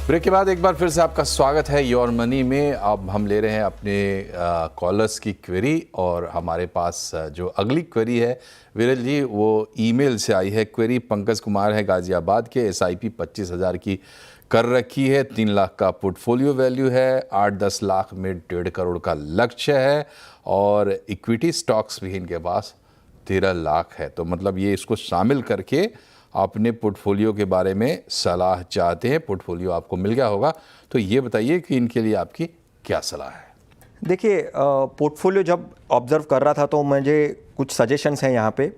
Break के बाद एक बार फिर से आपका स्वागत है योर मनी में। अब हम ले रहे हैं अपने कॉलर्स की क्वेरी, और हमारे पास जो अगली क्वेरी है विरल जी वो ईमेल से आई है। क्वेरी पंकज कुमार है गाजियाबाद के। SIP 25,000 की कर रखी है, 3 लाख का पोर्टफोलियो वैल्यू है, 8-10 लाख में 1.5 करोड़ का लक्ष्य है, और इक्विटी स्टॉक्स भी इनके पास 13 लाख है। तो मतलब ये इसको शामिल करके अपने पोर्टफोलियो के बारे में सलाह चाहते हैं। पोर्टफोलियो आपको मिल गया होगा, तो ये बताइए कि इनके लिए आपकी क्या सलाह है। देखिए, पोर्टफोलियो जब ऑब्जर्व कर रहा था तो मुझे कुछ सजेशंस हैं यहाँ पे।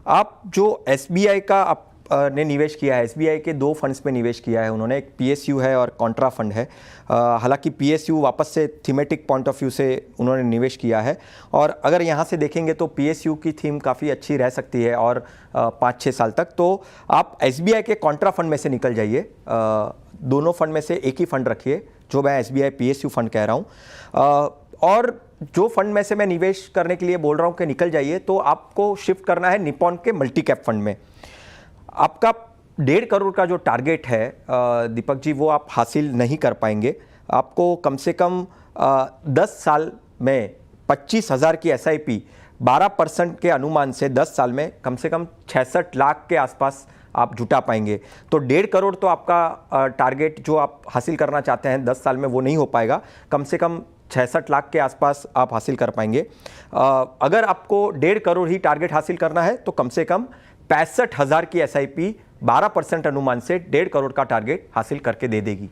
आप जो SBI का आप ने निवेश किया है, SBI के 2 फंड्स में निवेश किया है उन्होंने, एक PSU है और कॉन्ट्रा फंड है। हालांकि PSU वापस से थीमेटिक पॉइंट ऑफ व्यू से उन्होंने निवेश किया है, और अगर यहाँ से देखेंगे तो PSU की थीम काफ़ी अच्छी रह सकती है और 5-6 साल तक। तो आप SBI के कॉन्ट्रा फंड में से निकल जाइए, दोनों फंड में से एक ही फंड रखिए, जो मैं SBI PSU फंड कह रहा हूँ। और जो फंड में से मैं निवेश करने के लिए बोल रहा हूँ कि निकल जाइए, तो आपको शिफ्ट करना है निपॉन के मल्टी कैप फंड में। आपका 1.5 करोड़ का जो टारगेट है दीपक जी, वो आप हासिल नहीं कर पाएंगे। आपको कम से कम 10 साल में 25,000 की SIP 12% के अनुमान से 10 साल में कम से कम 66 लाख के आसपास आप जुटा पाएंगे। तो 1.5 करोड़ तो आपका टारगेट जो आप हासिल करना चाहते हैं 10 साल में वो नहीं हो पाएगा, कम से कम 66 लाख के आसपास आप हासिल कर पाएंगे। अगर आपको 1.5 करोड़ ही टारगेट हासिल करना है तो कम से कम 65,000 की SIP 12% अनुमान से 1.5 करोड़ का टारगेट हासिल करके दे देगी।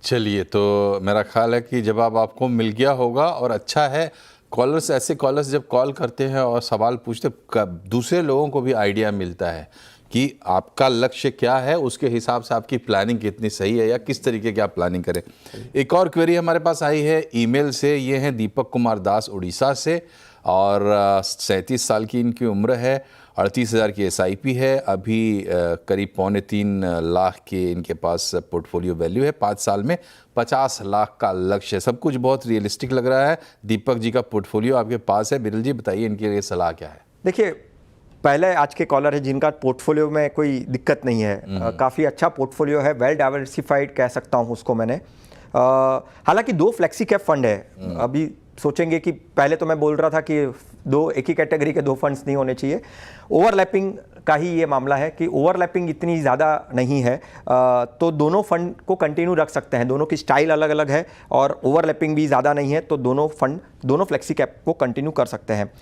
चलिए, तो मेरा ख्याल है कि जवाब आपको मिल गया होगा, और अच्छा है कॉलर्स, ऐसे कॉलर्स जब कॉल करते हैं और सवाल पूछते, दूसरे लोगों को भी आइडिया मिलता है कि आपका लक्ष्य क्या है, उसके हिसाब से आपकी प्लानिंग कितनी सही है या किस तरीके की आप प्लानिंग करें। एक और क्वेरी हमारे पास आई है ईमेल से। ये हैं दीपक कुमार दास उड़ीसा से, और 37 साल की इनकी उम्र है, 38,000 की SIP है, अभी करीब 2.25 लाख के इनके पास पोर्टफोलियो वैल्यू है, 5 साल में 50 लाख का लक्ष्य है। सब कुछ बहुत रियलिस्टिक लग रहा है। दीपक जी का पोर्टफोलियो आपके पास है, बिरल जी बताइए इनके लिए सलाह क्या है। देखिए, पहले आज के कॉलर है जिनका पोर्टफोलियो में कोई दिक्कत नहीं है, काफ़ी अच्छा पोर्टफोलियो है, वेल डाइवर्सिफाइड कह सकता हूँ उसको मैंने। हालांकि 2 फ्लेक्सी कैप फंड है। अभी सोचेंगे कि पहले तो मैं बोल रहा था कि एक ही कैटेगरी के 2 फंड्स नहीं होने चाहिए। ओवरलैपिंग का ही ये मामला है कि ओवरलैपिंग इतनी ज़्यादा नहीं है, तो दोनों फंड को कंटिन्यू रख सकते हैं। दोनों की स्टाइल अलग अलग है और ओवरलैपिंग भी ज़्यादा नहीं है, तो दोनों फ्लेक्सी कैप को कंटिन्यू कर सकते हैं।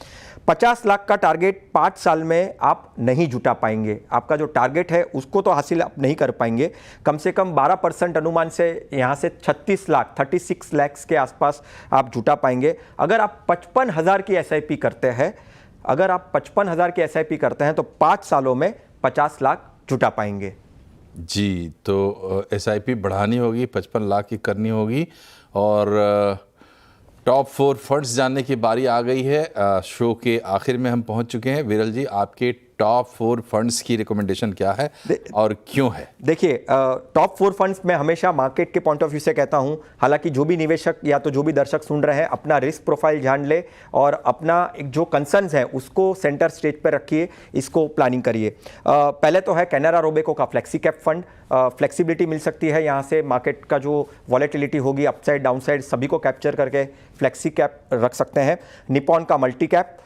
50 लाख का टारगेट 5 साल में आप नहीं जुटा पाएंगे। आपका जो टारगेट है उसको तो हासिल आप नहीं कर पाएंगे। कम से कम 12% अनुमान से यहाँ से 36 लाख के आसपास आप जुटा पाएंगे। अगर आप 55,000 की SIP करते हैं, तो 5 सालों में 50 लाख जुटा पाएंगे। जी, तो SIP बढ़ानी होगी, 55 लाख की करनी होगी। और टॉप 4 फंड्स जानने की बारी आ गई है। शो के आखिर में हम पहुंच चुके हैं। विरल जी, आपके टॉप 4 फंड्स की रिकमेंडेशन क्या है और क्यों है? देखिए, टॉप 4 फंड्स मैं हमेशा मार्केट के पॉइंट ऑफ व्यू से कहता हूं। हालांकि जो भी निवेशक या तो जो भी दर्शक सुन रहे हैं, अपना रिस्क प्रोफाइल जान ले और अपना एक जो कंसर्न्स है उसको सेंटर स्टेज पर रखिए, इसको प्लानिंग करिए। पहले तो है कैनरा रोबेको का फ्लेक्सी कैप फंड। फ्लेक्सिबिलिटी मिल सकती है यहाँ से, मार्केट का जो वॉलेटिलिटी होगी अपसाइड डाउनसाइड सभी को कैप्चर करके फ्लेक्सी कैप रख सकते हैं। निपॉन का मल्टी कैप।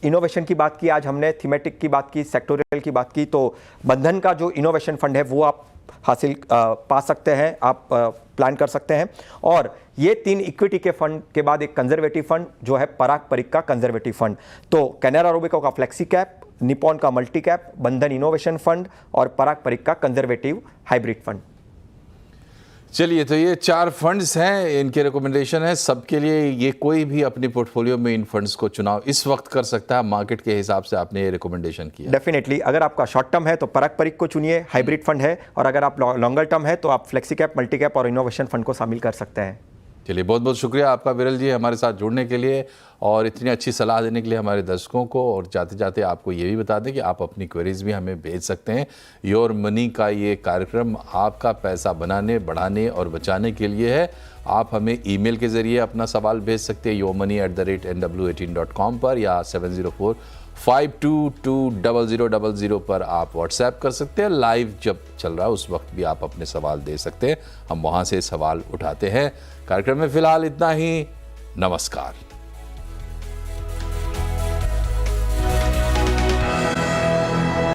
इनोवेशन की बात की आज हमने, थीमेटिक की बात की, सेक्टोरियल की बात की, तो बंधन का जो इनोवेशन फंड है वो आप हासिल पा सकते हैं, आप प्लान कर सकते हैं। और ये 3 इक्विटी के फंड के बाद एक कंजर्वेटिव फंड जो है पराग परिक का कंजर्वेटिव फंड। तो कैनरा रोबेको का फ्लेक्सी कैप, निपॉन का मल्टी कैप, बंधन इनोवेशन फंड और पराग परिक का कंजर्वेटिव हाइब्रिड फंड। चलिए, तो ये 4 फंड्स हैं, इनके रिकमेंडेशन है सबके लिए। ये कोई भी अपने पोर्टफोलियो में इन फंड्स को चुनाव इस वक्त कर सकता है, मार्केट के हिसाब से आपने ये रिकमेंडेशन किया। डेफिनेटली, अगर आपका शॉर्ट टर्म है तो पराग परिक को चुनिए, हाइब्रिड फंड है, और अगर आप लॉन्गर टर्म है तो आप फ्लेक्सी कैप, मल्टी कैप और इनोवेशन फंड को शामिल कर सकते हैं। चलिए, बहुत बहुत शुक्रिया आपका विरल जी हमारे साथ जुड़ने के लिए और इतनी अच्छी सलाह देने के लिए हमारे दर्शकों को। और जाते जाते आपको ये भी बता दें कि आप अपनी क्वेरीज भी हमें भेज सकते हैं। योर मनी का ये कार्यक्रम आपका पैसा बनाने, बढ़ाने और बचाने के लिए है। आप हमें ईमेल के ज़रिए अपना सवाल भेज सकते हैं yourmoney@nw18.com पर, या 522000 पर आप व्हाट्सएप कर सकते हैं। लाइव जब चल रहा है उस वक्त भी आप अपने सवाल दे सकते हैं, हम वहाँ से सवाल उठाते हैं। कार्यक्रम में फिलहाल इतना ही। नमस्कार।